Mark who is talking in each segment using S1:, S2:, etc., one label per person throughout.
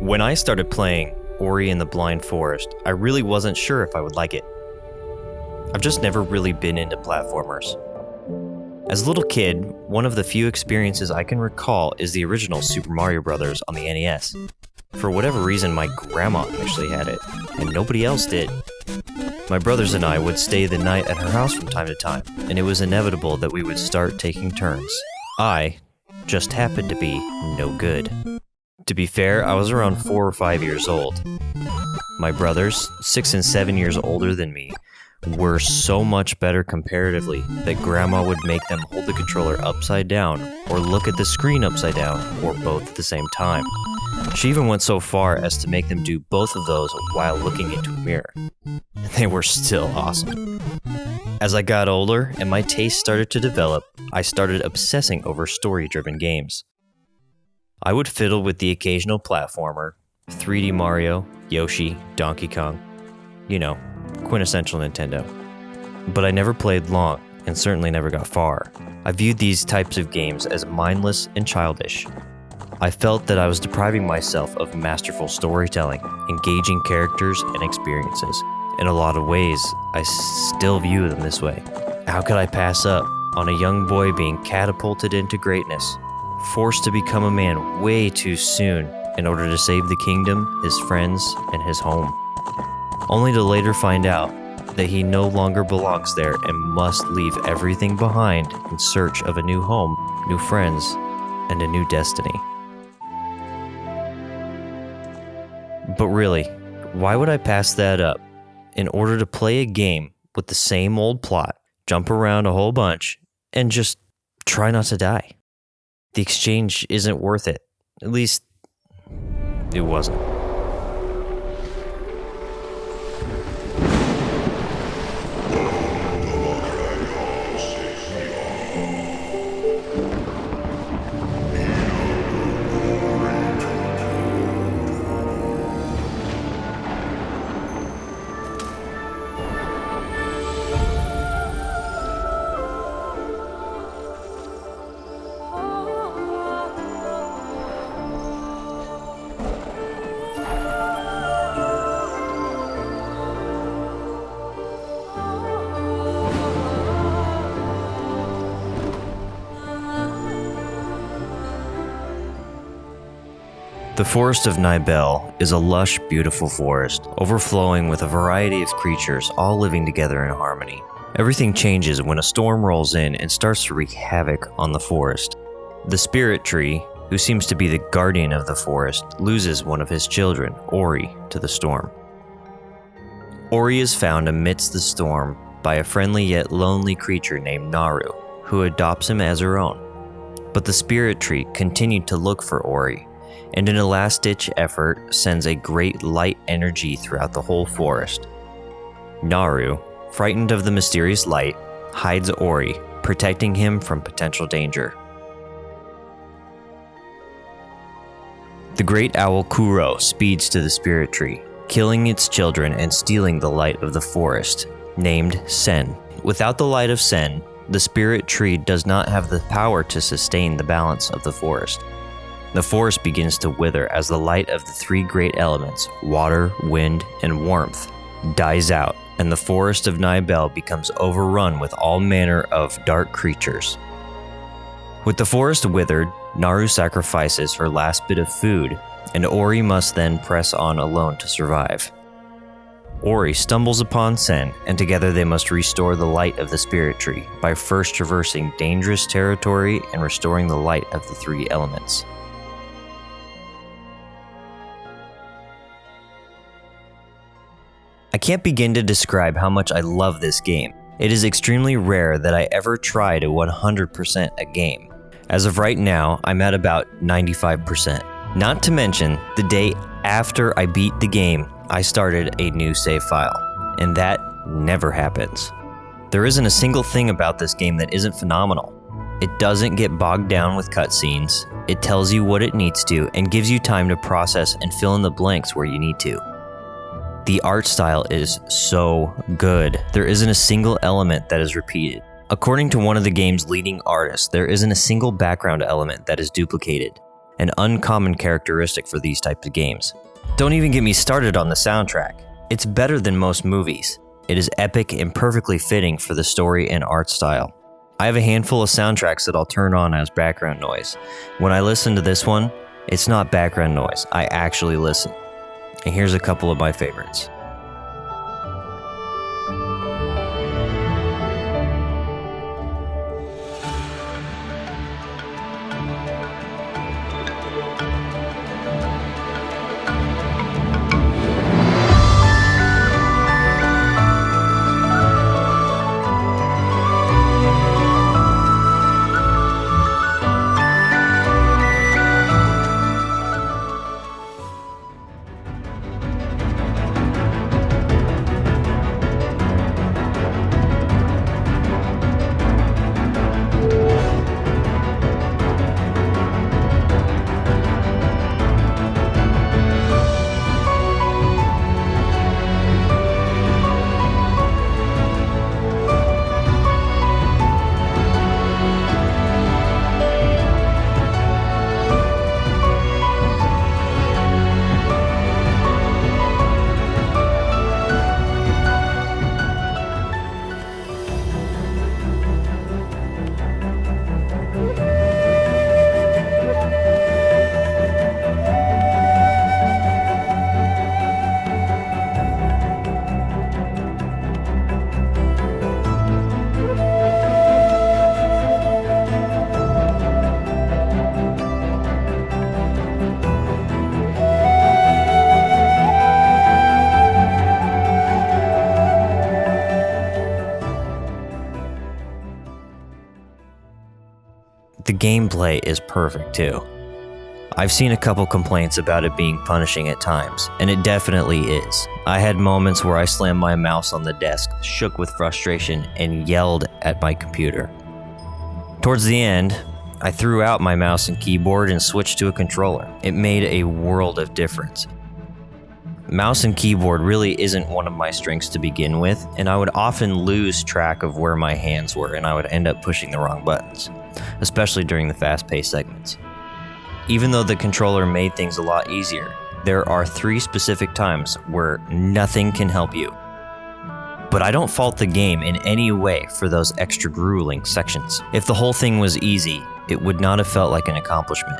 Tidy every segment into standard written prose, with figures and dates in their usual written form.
S1: When I started playing Ori and the Blind Forest, I really wasn't sure if I would like it. I've just never really been into platformers. As a little kid, one of the few experiences I can recall is the original Super Mario Bros. On the NES. For whatever reason, my grandma actually had it, and nobody else did. My brothers and I would stay the night at her house from time to time, and it was inevitable that we would start taking turns. I just happened to be no good. To be fair, I was around 4 or 5 years old. My brothers, 6 and 7 years older than me, were so much better comparatively that Grandma would make them hold the controller upside down or look at the screen upside down or both at the same time. She even went so far as to make them do both of those while looking into a mirror. They were still awesome. As I got older and my taste started to develop, I started obsessing over story-driven games. I would fiddle with the occasional platformer, 3D Mario, Yoshi, Donkey Kong, quintessential Nintendo. But I never played long, and certainly never got far. I viewed these types of games as mindless and childish. I felt that I was depriving myself of masterful storytelling, engaging characters and experiences. In a lot of ways, I still view them this way. How could I pass up on a young boy being catapulted into greatness, forced to become a man way too soon in order to save the kingdom, his friends, and his home, only to later find out that he no longer belongs there and must leave everything behind in search of a new home, new friends, and a new destiny. But really, why would I pass that up in order to play a game with the same old plot, jump around a whole bunch, and just try not to die? The exchange isn't worth it. At least, it wasn't. The Forest of Nibel is a lush, beautiful forest, overflowing with a variety of creatures all living together in harmony. Everything changes when a storm rolls in and starts to wreak havoc on the forest. The spirit tree, who seems to be the guardian of the forest, loses one of his children, Ori, to the storm. Ori is found amidst the storm by a friendly yet lonely creature named Naru, who adopts him as her own. But the spirit tree continued to look for Ori, and in a last-ditch effort sends a great light energy throughout the whole forest. Naru, frightened of the mysterious light, hides Ori, protecting him from potential danger. The great owl Kuro speeds to the spirit tree, killing its children and stealing the light of the forest, named Sein. Without the light of Sein, the spirit tree does not have the power to sustain the balance of the forest. The forest begins to wither as the light of the 3 great elements, water, wind, and warmth, dies out, and the forest of Nibel becomes overrun with all manner of dark creatures. With the forest withered, Naru sacrifices her last bit of food, and Ori must then press on alone to survive. Ori stumbles upon Sein, and together they must restore the light of the spirit tree by first traversing dangerous territory and restoring the light of the 3 elements. I can't begin to describe how much I love this game. It is extremely rare that I ever try to 100% a game. As of right now, I'm at about 95%. Not to mention, the day after I beat the game, I started a new save file, and that never happens. There isn't a single thing about this game that isn't phenomenal. It doesn't get bogged down with cutscenes, it tells you what it needs to, and gives you time to process and fill in the blanks where you need to. The art style is so good. There isn't a single element that is repeated. According to one of the game's leading artists, there isn't a single background element that is duplicated. an uncommon characteristic for these types of games. Don't even get me started on the soundtrack. It's better than most movies. It is epic and perfectly fitting for the story and art style. I have a handful of soundtracks that I'll turn on as background noise. When I listen to this one, it's not background noise, I actually listen. And here's a couple of my favorites. The gameplay is perfect too. I've seen a couple complaints about it being punishing at times, and it definitely is. I had moments where I slammed my mouse on the desk, shook with frustration, and yelled at my computer. Towards the end, I threw out my mouse and keyboard and switched to a controller. It made a world of difference. Mouse and keyboard really isn't one of my strengths to begin with, and I would often lose track of where my hands were, and I would end up pushing the wrong buttons, especially during the fast-paced segments. Even though the controller made things a lot easier, there are 3 specific times where nothing can help you. But I don't fault the game in any way for those extra grueling sections. If the whole thing was easy, it would not have felt like an accomplishment.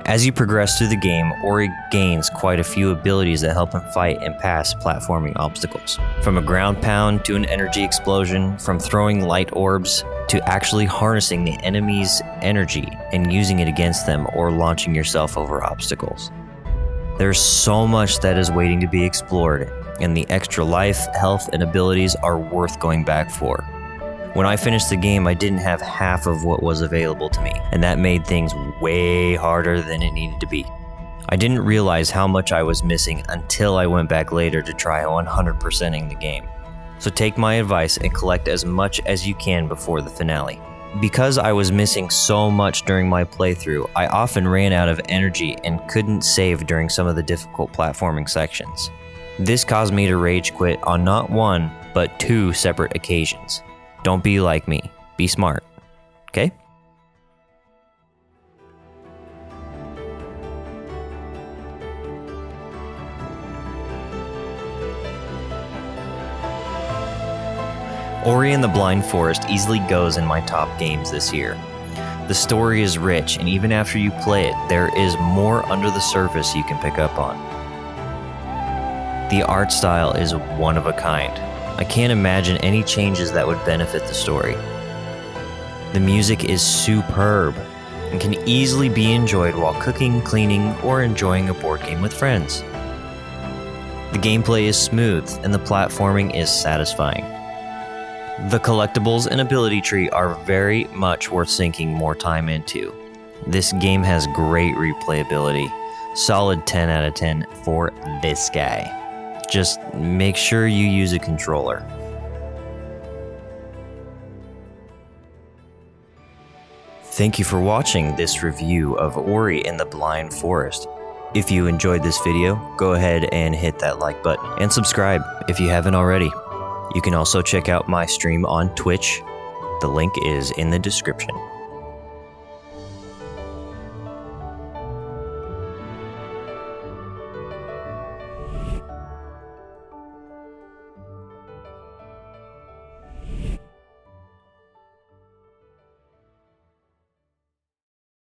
S1: As you progress through the game, Ori gains quite a few abilities that help him fight and pass platforming obstacles. From a ground pound to an energy explosion, from throwing light orbs to actually harnessing the enemy's energy and using it against them or launching yourself over obstacles. There's so much that is waiting to be explored, and the extra life, health, and abilities are worth going back for. When I finished the game, I didn't have half of what was available to me, and that made things way harder than it needed to be. I didn't realize how much I was missing until I went back later to try 100%ing the game. So take my advice and collect as much as you can before the finale. Because I was missing so much during my playthrough, I often ran out of energy and couldn't save during some of the difficult platforming sections. This caused me to rage quit on not 1, but 2 separate occasions. Don't be like me. Be smart. Okay? Ori and the Blind Forest easily goes in my top games this year. The story is rich, and even after you play it, there is more under the surface you can pick up on. The art style is one of a kind. I can't imagine any changes that would benefit the story. The music is superb and can easily be enjoyed while cooking, cleaning, or enjoying a board game with friends. The gameplay is smooth and the platforming is satisfying. The collectibles and ability tree are very much worth sinking more time into. This game has great replayability. Solid 10 out of 10 for this guy. Just make sure you use a controller. Thank you for watching this review of Ori and the Blind Forest. If you enjoyed this video, go ahead and hit that like button and subscribe if you haven't already. You can also check out my stream on Twitch. The link is in the description.